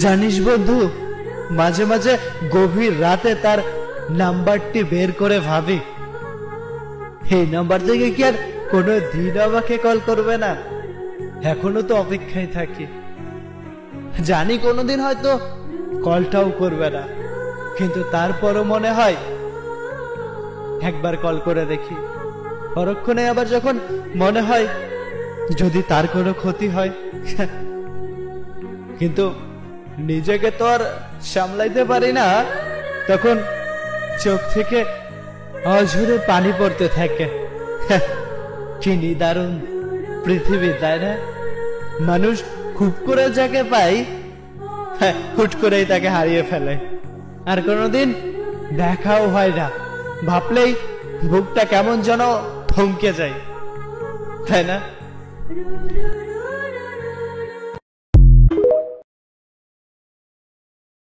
জানিস বন্ধু, মাঝে মাঝে গভীর রাতে তার নাম্বারটি বের করে ভাবি, এই নাম্বার থেকে কি আর কোনো দিন আমাকে কল করবে না? এখনো তো অপেক্ষায় থাকি। জানি কোনোদিন হয়তো কলটাও করবে না, কিন্তু তারপরও মনে হয় একবার কল করে দেখি। পরক্ষণে আবার যখন মনে হয় যদি তার কোনো ক্ষতি হয়, কিন্তু নিজেকে তো আর সামলাইতে পারি না, তখন চোখ থেকে অঝরে পানি পড়তে থাকে। কি নিদারুণ পৃথিবী, তাই না? মানুষ খুব করে যাকে পাই, হুট করেই তাকে হারিয়ে ফেলে, আর কোনোদিন দেখাও হয় না। ভাবলেই বুকটা কেমন যেন থমকে যায়, তাই না?